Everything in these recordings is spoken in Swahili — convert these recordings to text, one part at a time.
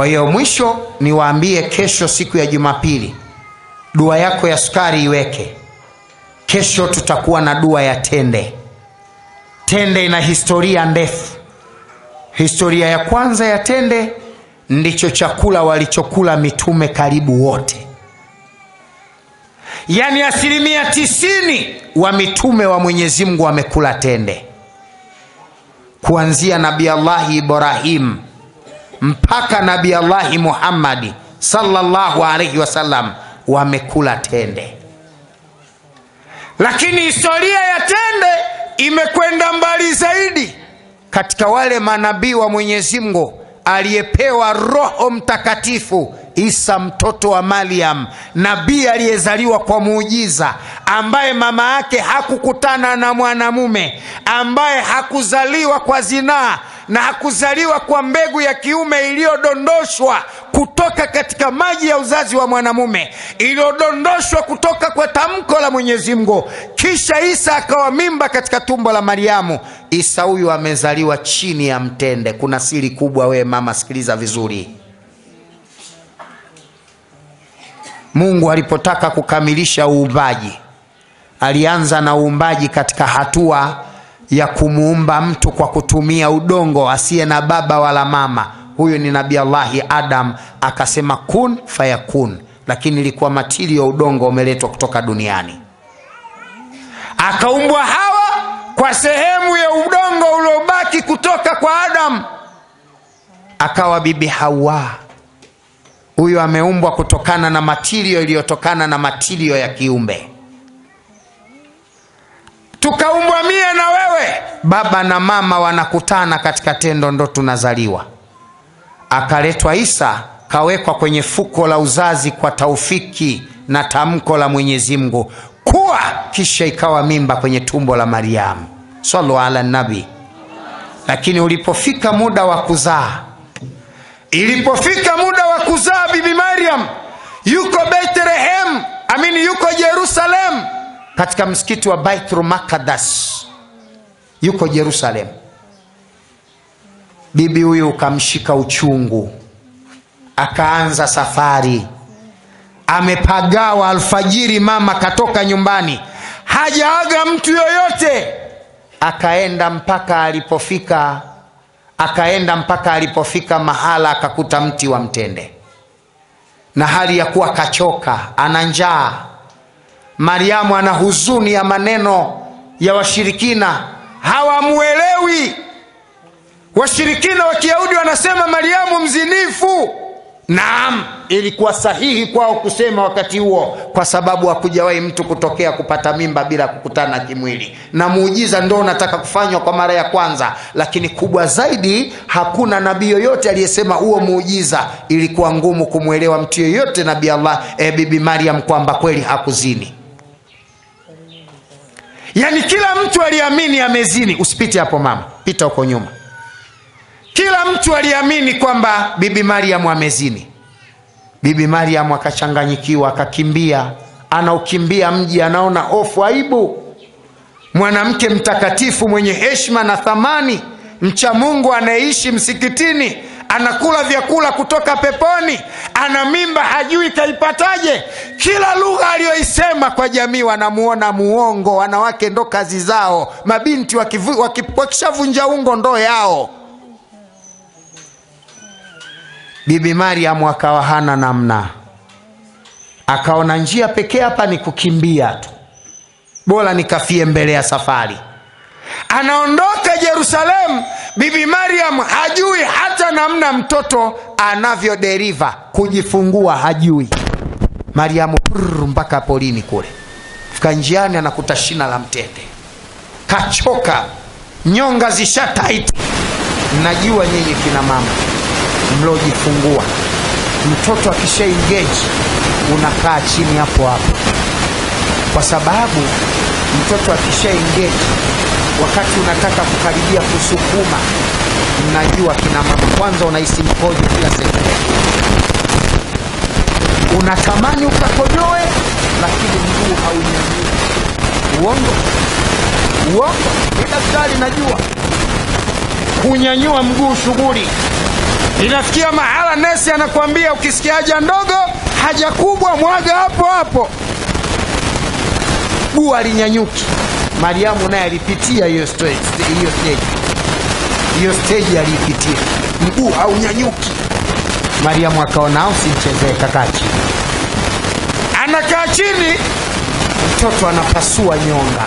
Kwa hiyo mwisho niwaambie, kesho siku ya Jumapili dua yako ya sukari iweke. Kesho tutakuwa na dua ya tende. Tende ina historia ndefu. Historia ya kwanza ya tende, ndicho chakula walichokula mitume karibu wote. Yani 90% wa mitume wa Mwenyezi Mungu wamekula tende. Kuanzia Nabii Allah Ibrahim mpaka Nabii Allah Muhammad sallallahu alaihi wasallam wamekula tende. Lakini historia ya tende imekwenda mbali zaidi. Katika wale manabii wa Mwenyezi Mungu aliyepewa Roho Mtakatifu, Isa mtoto wa Maryam, nabii aliyezaliwa kwa muujiza, ambaye mama yake hakukutana na mwanamume, ambaye hakuzaliwa kwa zinaa na hakuzaliwa kwa mbegu ya kiume iliyodondoshwa kutoka katika maji ya uzazi wa mwanamume, iliyodondoshwa kutoka kwa tamko la Mwenyezi Mungu. Kisha Isa akawa mimba katika tumbo la Mariamu. Isa huyu amezaliwa chini ya mtende. Kuna siri kubwa, we mama sikiliza vizuri. Mungu alipotaka kukamilisha uumbaji, alianza na uumbaji katika hatua ya kumuumba mtu kwa kutumia udongo asiye na baba wala mama. Huyo ni Nabii Allah Adam. Akasema kun fayakun, lakini ilikuwa matili ya udongo umeletwa kutoka duniani. Akaumbwa Hawa kwa sehemu ya udongo uliobaki kutoka kwa Adam, akawa bibi Hawa. Huyo ameumbwa kutokana na matilio iliyotokana na matilio ya kiumbe. Tukaumbwa mie na wewe, baba na mama wanakutana katika tendo, ndo tunazaliwa. Akaletwa Isa, kawekwa kwenye fuko la uzazi kwa taufiki na tamko la Mwenyezi Mungu kuwa, kisha ikawa mimba kwenye tumbo la Mariamu. Sallu ala nabi. Lakini ulipofika muda wa kuzaa, bibi Maryam yuko Bethlehem, yuko Jerusalem, katika msikiti wa Baitul Maqdis, yuko Jerusalem. Bibi huyu ukamshika uchungu, akaanza safari. Amepagawa alfajiri, mama katoka nyumbani, hajaaga mtu yoyote. Akaenda mpaka alipofika mahala akakuta mti wa mtende, na hali ya kuwa kachoka, ana njaa. Mariamu ana huzuni ya maneno ya washirikina, hawamuelewi. Washirikina wa Kiyahudi wanasema Mariamu mzinifu. Naam, ilikuwa sahihi kwao kusema wakati huo, kwa sababu hakujawahi mtu kutokea kupata mimba bila kukutana kimwili, na muujiza ndio unataka kufanywa kwa mara ya kwanza. Lakini kubwa zaidi, hakuna nabii yoyote aliyesema huo muujiza. Ilikuwa ngumu kumuelewa mtu yoyote Nabii Allah bibi Maryam kwamba kweli hakuzini. Yani kila mtu aliamini amezini. Usipite hapo mama, pita huko nyuma. Kila mtu aliamini kwamba bibi Maryam amezini. Bibi Maryam akachanganyikiwa, akakimbia. Anaukimbia mji, anaona hofu, aibu. Mwanamke mtakatifu mwenye heshima na thamani, mcha Mungu anayeishi msikitini, anakula vyakula kutoka peponi, ana mimba, hajui kaipataje. Kila lugha aliyoisema kwa jamii wanamuona muongo. Wanawake ndo kazi zao, mabinti wakishavunja ungo ndo yao. Bibi Maryam akawa hana namna, akaona njia pekee hapa ni kukimbia tu, bora nikafie mbele ya safari. Anaondoka Jerusalem. Bibi Maryam hajui hata namna mtoto anavyo deriva, kujifungua hajui. Maryam mpaka polini kule, fika njiani anakuta shina la mtende, kachoka, nyonga zishataiti. Najua nyinyi kina mama mlojifungua, mtoto akisha engage unakaa chini hapo hapo, kwa sababu mtoto akisha engage, wakati unataka kukaribia kusukuma, mnajua kina mama, kwanza unahisi mkojo kila sekunde, unatamani ukakojoe, lakini mguu haunyanyui. Uongo? Ni daktari, najua kunyanyua mguu shughuli. Inafikia mahala nesi anakuambia ukisikia haja ndogo, haja kubwa, mwaga hapo hapo. Mguu alinyanyuki. Mariamu naye alipitia hiyo stage. Hiyo stage alipitia. Mguu haunyanyuki. Mariamu akaona usimchezee, kakaa chini. Anakaa chini, mtoto anapasua nyonga.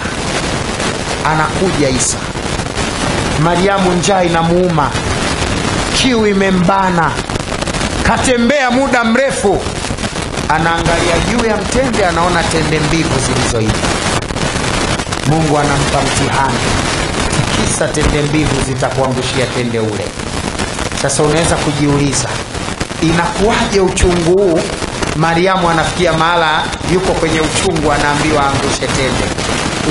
Anakuja Isa. Mariamu njaa inamuuma, kiu imembana, katembea muda mrefu. Anaangalia juu ya mtende, anaona tende mbivu zilizoiva. Mungu anampa mtihani, kisa tende mbivu zitakuangushia tende ule. Sasa unaweza kujiuliza, inakuwaje uchungu huu? Mariamu anafikia mahala yuko kwenye uchungu, anaambiwa angushe tende.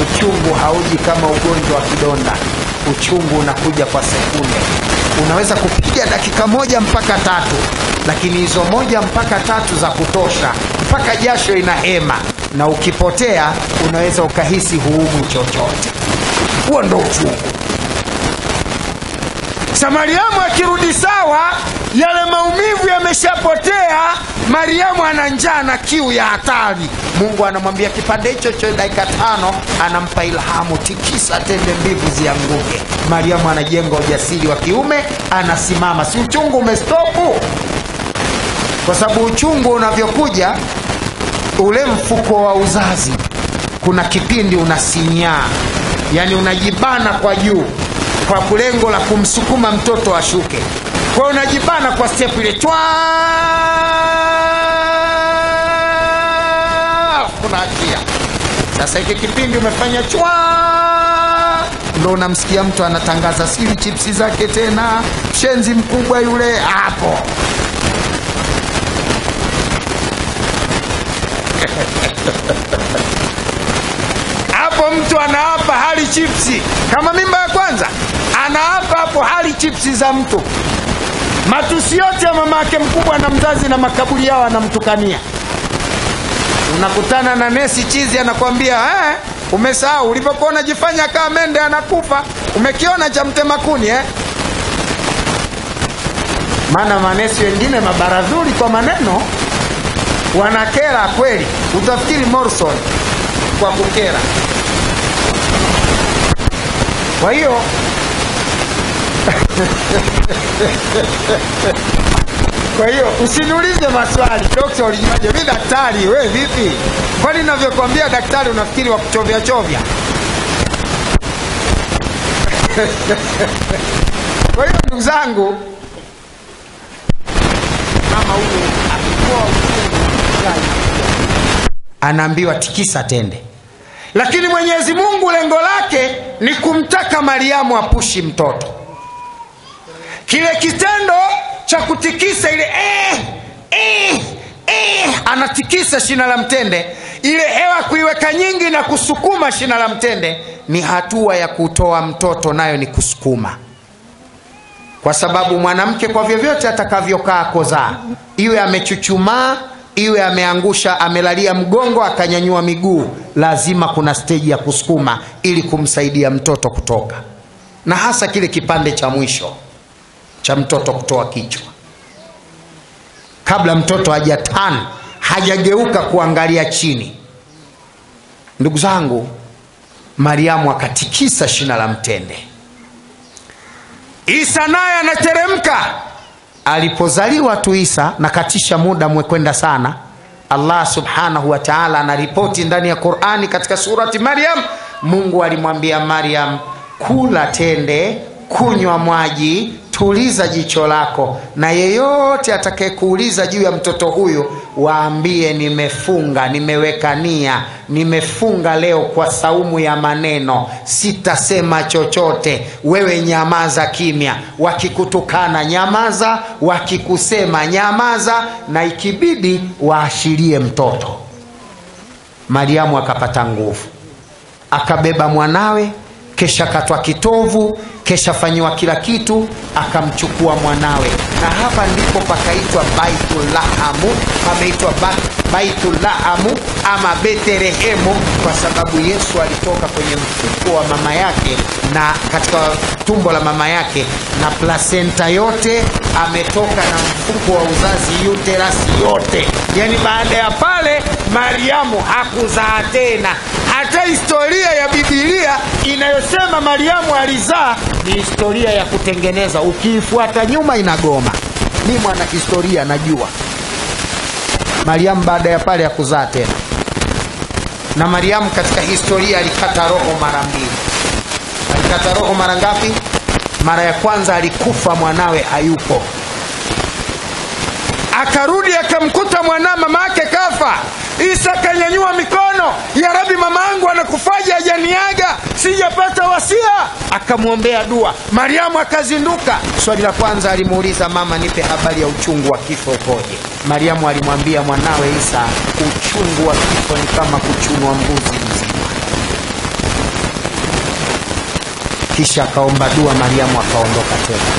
Uchungu hauji kama ugonjwa wa kidonda. Uchungu unakuja kwa sekunde. Unaweza kupiga dakika 1 mpaka 3, lakini hizo 1 mpaka 3 za kutosha mpaka jasho inahema, na ukipotea unaweza ukahisi huumu chochote. Huo ndo uchungu. Mariamu akirudi sawa, yale maumivu yameshapotea. Mariamu ana njaa na kiu ya hatari. Mungu anamwambia kipande hicho cha dakika 5, anampa ilhamu, tikisa tende mbivu zianguke. Mariamu anajenga ujasiri wa kiume, anasimama. Si uchungu umestopu? Kwa sababu uchungu unavyokuja, ule mfuko wa uzazi, kuna kipindi unasinyaa, yani unajibana kwa juu, kwa kulengo la kumsukuma mtoto ashuke. Kwa unajibana kwa step ile, unaachia. Sasa hiki kipindi umefanya ndo unamsikia mtu anatangaza siri chipsi zake tena, shenzi mkubwa yule hapo. Hapo mtu anaapa hali chipsi. Kama mimba ya kwanza, anaapa hapo hali chipsi za mtu. Matusi yote ya mama yake mkubwa na mzazi na makaburi yao anamtukania. Unakutana na nesi chizi anakuambia, umesahau ulipokuwa unajifanya kama mende anakufa, umekiona cha mtema kuni Maana manesi wengine mabaradhuri kwa maneno, wanakera kweli. Utafikiri Morrison kwa kukera. Kwa hiyo kwa hiyo usiniulize maswali, daktari ulijuaje? Mimi daktari, wewe vipi? Kwani ninavyokuambia daktari unafikiri wa kuchovya chovya? Kwa hiyo ndugu zangu, kama huyu akikuwa anaambiwa tikisa tende. Lakini Mwenyezi Mungu lengo lake ni kumtaka Mariamu apushi mtoto. Kile kitendo cha kutikisa ile anatikisa shina la mtende, ile hewa kuiweka nyingi na kusukuma shina la mtende, ni hatua ya kutoa mtoto, nayo ni kusukuma. Kwa sababu mwanamke kwa vyovyote atakavyokaa kozaa, iwe amechuchumaa, iwe ameangusha, amelalia mgongo, akanyanyua miguu, lazima kuna stage ya kusukuma ili kumsaidia mtoto kutoka. Na hasa kile kipande cha mwisho cha mtoto kutoa kichwa, kabla mtoto hajageuka kuangalia chini. Ndugu zangu, Mariamu akatikisa shina la mtende. Isa naye anateremka. Alipozaliwa tu Isa, na katisha muda mwekwenda sana, Allah subhanahu wa ta'ala anaripoti ndani ya Qur'ani katika surati Maryam, Mungu alimwambia Maryam, kula tende, kunywa maji, tuliza jicho lako, na yeyote atakayekuuliza juu ya mtoto huyu, waambie nimefunga, nimeweka nia, nimefunga leo kwa saumu ya maneno, sitasema chochote. Wewe nyamaza kimya, wakikutukana nyamaza, wakikusema nyamaza, na ikibidi waashirie mtoto. Mariamu akapata nguvu, akabeba mwanawe, kesha katwa kitovu, kesha fanyiwa kila kitu, akamchukua mwanawe. Na hapa ndipo pakaitwa Baitulahamu, pameitwa Baitulahamu ama Betelehemu, kwa sababu Yesu alitoka kwenye mfuko wa mama yake, na katika tumbo la mama yake, na placenta yote ametoka na mfuko wa uzazi, uterus yote. Yani baada ya pale Mariamu hakuzaa tena. Hata historia ya Biblia inayosema Mariamu alizaa ni historia ya kutengeneza, ukiifuata nyuma inagoma. Ni mwana historia najua. Mariamu baada ya pale hakuzaa tena. Na Mariamu katika historia alikata roho mara mbili. Alikata roho mara ngapi? Mara ya kwanza alikufa, mwanawe hayupo. Akarudi akamkuta mama yake kafa. Isa kanyanyua mikono, ya Rabbi, mamangu anakufaje, hajaniaga, sijapata wasia. Akamwombea dua. Mariamu akazinduka. Swali la kwanza alimuuliza, mama, nipe habari ya uchungu wa kifo ukoje? Mariamu alimwambia mwanawe Isa, uchungu wa kifo ni kama kuchunwa mbuzi mzima. Kisha akaomba dua, Mariamu akaondoka tena.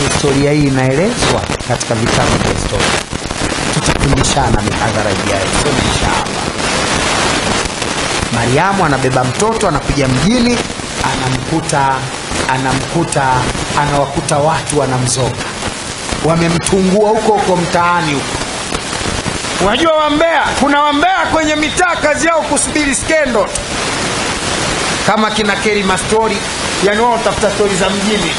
Historia hii inaelezwa katika vitabu vya historia. Tutafundishana mihadhara ijayo, inshallah. Mariamu anabeba mtoto, anakuja mjini, anawakuta watu wanamzoga, wamemtungua huko mtaani huko. Unajua wambea, kuna wambea kwenye mitaa kazi yao kusubiri skendo, kama kina Kerry Mastori, yani wao tafuta stori za mjini.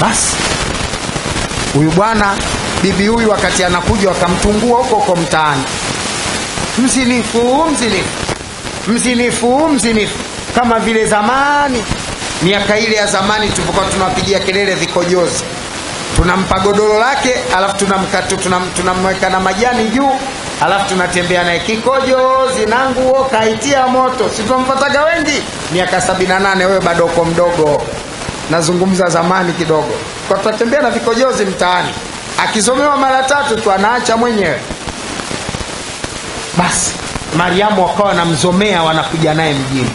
Basi huyu bibi huyu wakati anakuja wakamtungua huko mtaani. Mzinifu, kama vile zamani, miaka ile ya zamani tulipokuwa tunawapigia kelele vikojozi. Tunampa godoro lake, alafu tunamweka na majani juu, alafu tunatembea naye, kikojozi na nguo kaitia moto. Si tunampataga wengi miaka 78, wewe bado uko mdogo. Nazungumza zamani kidogo. Kwa tutembea na vikojozi mtaani. Akisomewa mara 3 tu anaacha mwenyewe. Basi Mariamu wakawa wanamzomea, wanakuja naye mjini.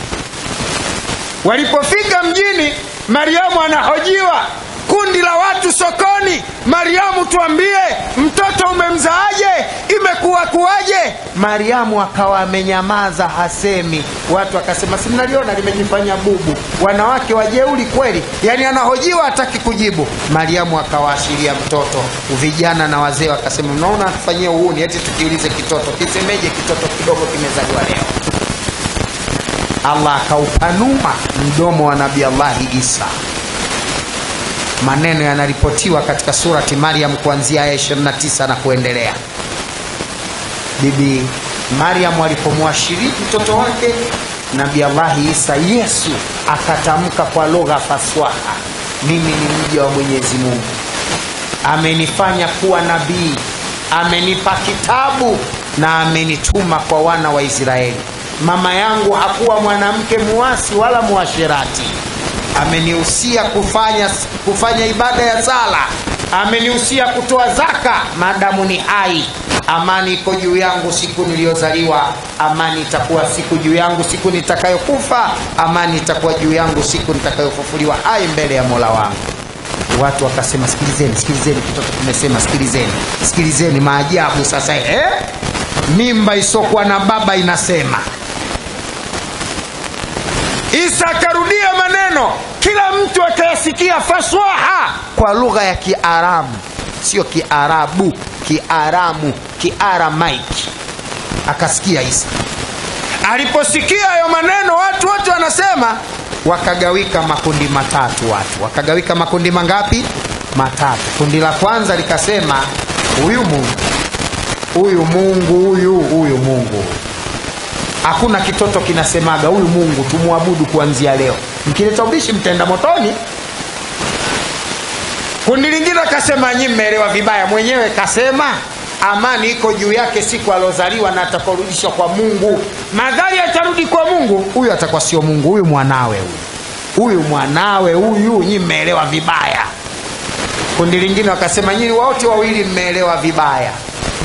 Walipofika mjini, Mariamu anahojiwa. Kundi la watu sokoni, Mariamu, tuambie, mtoto umemzaaje? Imekuwa kuaje? Mariamu akawa amenyamaza, hasemi. Watu akasema, si mnaliona limejifanya bubu. Wanawake wajeuri kweli. Yani anahojiwa hataki kujibu. Mariamu akawaashiria mtoto. Vijana na wazee wakasema, mnaona atufanyie uhuni, eti tukiulize kitoto kisemeje, kitoto kidogo kimezaliwa leo. Allah akaupanua mdomo wa Nabii Allah Isa. Maneno yanaripotiwa katika surati Maryam kuanzia aya 29 na kuendelea. Bibi Maryam alipomwashiria mtoto wake Nabii Allah Isa, Yesu akatamka kwa lugha faswaha, mimi ni mja wa Mwenyezi Mungu, amenifanya kuwa nabii, amenipa kitabu na amenituma kwa wana wa Israeli. Mama yangu hakuwa mwanamke muasi wala muasherati. Amenihusia kufanya ibada ya sala, amenihusia kutoa zaka maadamu ni hai. Amani iko juu yangu siku niliyozaliwa, amani itakuwa siku juu yangu siku nitakayokufa, amani itakuwa juu yangu siku nitakayofufuliwa hai mbele ya Mola wangu. Watu wakasema, sikilizeni kitoto kimesema, sikilizeni maajabu sasa. Mimba isokuwa na baba inasema. Isa akarudia maneno, kila mtu akayasikia faswaha kwa lugha ya Kiaramu, sio Kiarabu, Kiaramu, Kiaramaiki. Akasikia Isa. Aliposikia hayo maneno, watu wote wanasema, wakagawika makundi matatu. Watu wakagawika makundi mangapi? Matatu. Kundi la kwanza likasema, huyu Mungu, hakuna kitoto kinasemaga huyu Mungu tumuabudu kuanzia leo, mkileta ubishi mtaenda motoni. Kundi lingine kasema, nyinyi mmeelewa vibaya, mwenyewe kasema amani iko juu yake siku alozaliwa na atakorudishwa kwa Mungu. Madhari atarudi kwa Mungu, huyu atakuwa sio Mungu, huyu mwanawe huyu, nyinyi mmeelewa vibaya. Kundi lingine wakasema, nyinyi wote wawili mmeelewa vibaya,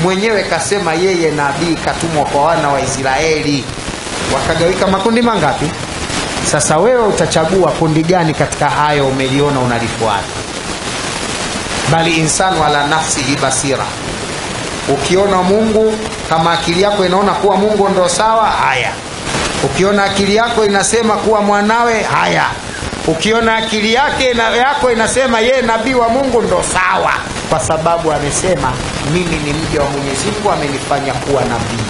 mwenyewe kasema yeye nabii katumwa kwa wana wa Israeli. Wakagawika makundi mangapi? Sasa wewe utachagua kundi gani katika hayo umeliona unalifuata. Bali insanu ala nafsihi basira. Ukiona Mungu, kama akili yako inaona kuwa Mungu ndo sawa, haya. Ukiona akili yako inasema kuwa mwanawe, haya. Ukiona akili yako inasema yeye nabii wa Mungu, ndo sawa, kwa sababu amesema mimi ni mja wa Mwenyezi Mungu, amenifanya kuwa nabii,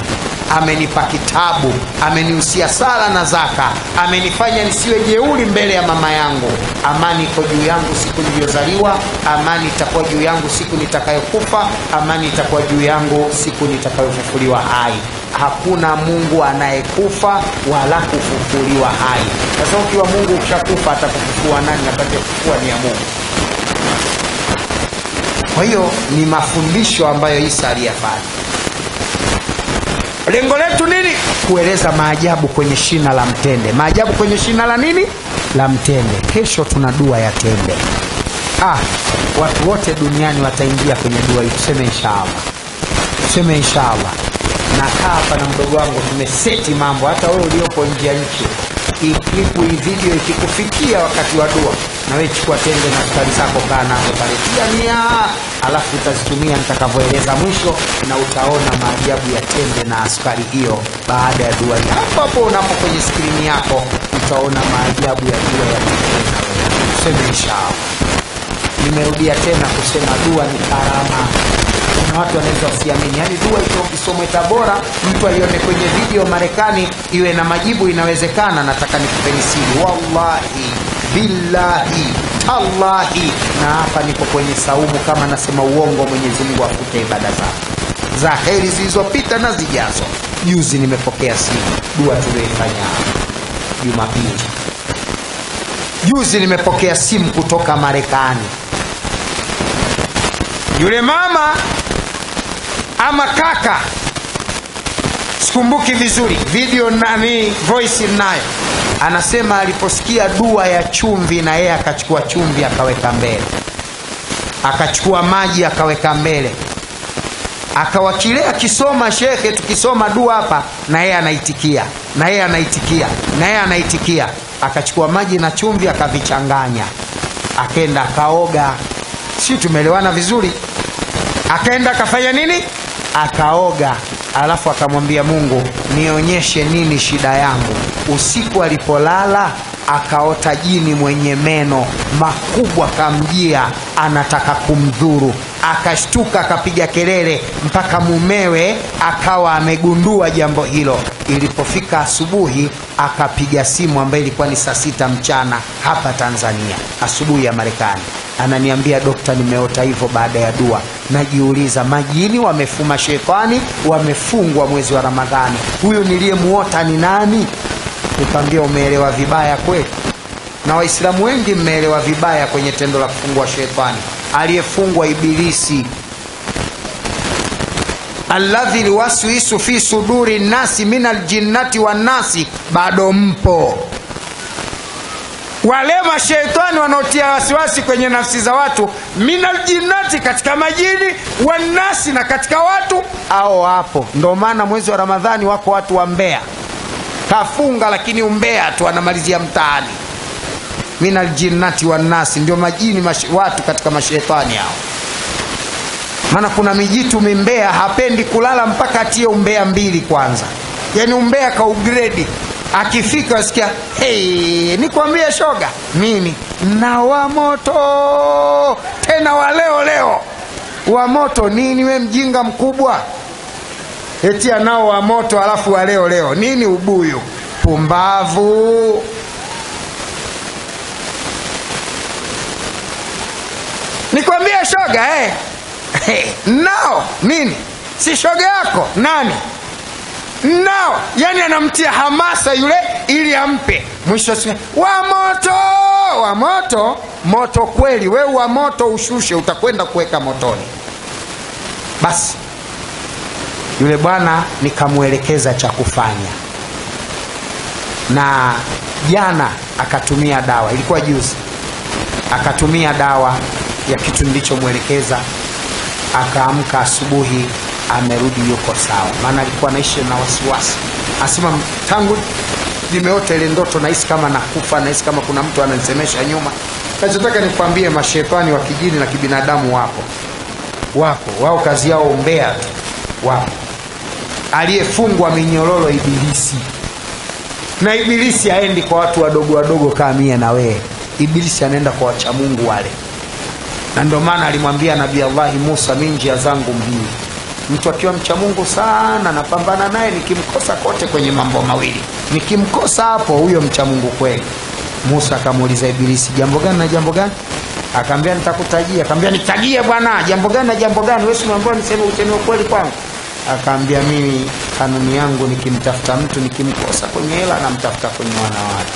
amenipa kitabu, amenihusia sala na zaka, amenifanya nisiwe jeuri mbele ya mama yangu. Amani iko juu yangu siku niliyozaliwa, amani itakuwa juu yangu siku nitakayokufa, amani itakuwa juu yangu siku nitakayofufuliwa hai. Hakuna Mungu anayekufa wala kufufuliwa hai. Sasa ukiwa Mungu ukishakufa, atakufufua nani? Atakayekufufua ni ya Mungu. Kwa hiyo ni mafundisho ambayo Isa aliyafanya. Lengo letu nini? Kueleza maajabu kwenye shina la mtende. Maajabu kwenye shina la nini? La mtende. Kesho tuna dua ya tende. Watu wote duniani wataingia kwenye dua hii. Tuseme inshallah. Tuseme inshallah. Na hapa na mdogo wangu tumeseti mambo. Hata wewe uliopo nje ya nchi, hii klipu, hii video ikikufikia wakati wa dua, na wewe chukua tende na sukari zako, kana hapo pale, tia alafu utazitumia nitakavyoeleza mwisho, na utaona maajabu ya tende na sukari hiyo baada ya dua hii. Hapo unapo kwenye skrini yako utaona maajabu ya dua ya tende. Tuseme inshallah. Nimerudia tena kusema dua ni karama. Kuna watu wanaweza usiamini, yani dua ikisomwe Tabora, mtu alione kwenye video Marekani iwe na majibu, inawezekana. Nataka nikupeni siri, wallahi billahi tallahi, na hapa niko kwenye saumu. Kama nasema uongo, Mwenyezi Mungu afute ibada za heri zilizopita na zijazo. Juzi nimepokea simu, dua tuliyofanya Jumapili. Juzi nimepokea simu kutoka Marekani. Yule mama ama kaka, sikumbuki vizuri, video nani voice nayo, anasema aliposikia dua ya chumvi, na yeye akachukua chumvi akaweka mbele, akachukua maji akaweka mbele, akawakilea kisoma shekhe, tukisoma dua hapa, na yeye anaitikia, na yeye anaitikia, na yeye anaitikia. Akachukua maji na chumvi akavichanganya, akaenda akaoga. Si tumeelewana vizuri? Akaenda akafanya nini? Akaoga. Alafu akamwambia Mungu, nionyeshe nini shida yangu. Usiku alipolala, akaota jini mwenye meno makubwa kamjia, anataka kumdhuru. Akashtuka, akapiga kelele, mpaka mumewe akawa amegundua jambo hilo. Ilipofika asubuhi, akapiga simu, ambayo ilikuwa ni saa 6 mchana hapa Tanzania, asubuhi ya Marekani. Ananiambia, dokta, nimeota hivyo baada ya dua. Najiuliza, majini wamefuma, shetani wamefungwa mwezi wa Ramadhani, huyu niliyemuota ni nani? Nikamwambia, umeelewa vibaya kweli. Na Waislamu wengi mmeelewa vibaya kwenye tendo la kufungwa shetani. Aliyefungwa Ibilisi, alladhi liwaswisu fi suduri nasi minal jinnati wan nasi, bado mpo. Wale mashaitani wanaotia wasiwasi kwenye nafsi za watu, minal jinnati, katika majini, wan nasi, na katika watu, au hapo. Ndio maana mwezi wa Ramadhani wako watu wa Mbeya, kafunga lakini umbea tu anamalizia mtaani. Minal jinnati wan nasi, ndio majini watu katika mashaitani hao. Maana kuna mijitu mimbea hapendi kulala mpaka atie umbea 2 kwanza. Yani umbea ka ugredi. Akifika wasikia, hey, nikwambie shoga, mimi na wa moto, tena wa leo. Wa moto nini, we mjinga mkubwa? Eti anao wa moto alafu wa leo. Nini ubuyu? Pumbavu. Nikwambie shoga, nao nini? Si shoga yako nani? Nao, yani anamtia hamasa yule ili ampe. Mwisho wa moto kweli. Wewe wa moto ushushe, utakwenda kuweka motoni. Basi yule bwana nikamuelekeza cha kufanya, na jana akatumia dawa, ilikuwa juzi, akatumia dawa ya kitu nilichomuelekeza. Akaamka asubuhi, amerudi yuko sawa. Maana alikuwa anaishi na wasiwasi. Asema tangu nimeota ile ndoto, nahisi kama nakufa, nahisi kama kuna mtu ananisemesha nyuma. Nachotaka nikwambie, mashetani wa kijini na kibinadamu wako wao kazi yao umbea tu. Wapo. Aliyefungwa minyororo Ibilisi, na Ibilisi haendi kwa watu wadogo wadogo kama mie na wewe. Ibilisi anaenda kwa wacha Mungu wale, na ndio maana alimwambia Nabii Allah Musa, mimi njia zangu mbili, mtu akiwa mcha Mungu sana napambana naye, nikimkosa kote kwenye mambo mawili, nikimkosa hapo huyo mcha Mungu kweli. Musa akamuuliza Ibilisi, jambo gani na jambo gani? Akamwambia nitakutajia. Akamwambia nitajie bwana, jambo gani na jambo gani? Wewe unaambiwa niseme ukweli kwangu. Akamwambia mimi kanuni yangu, nikimtafuta mtu nikimkosa kwenye hela, namtafuta kwenye wanawake.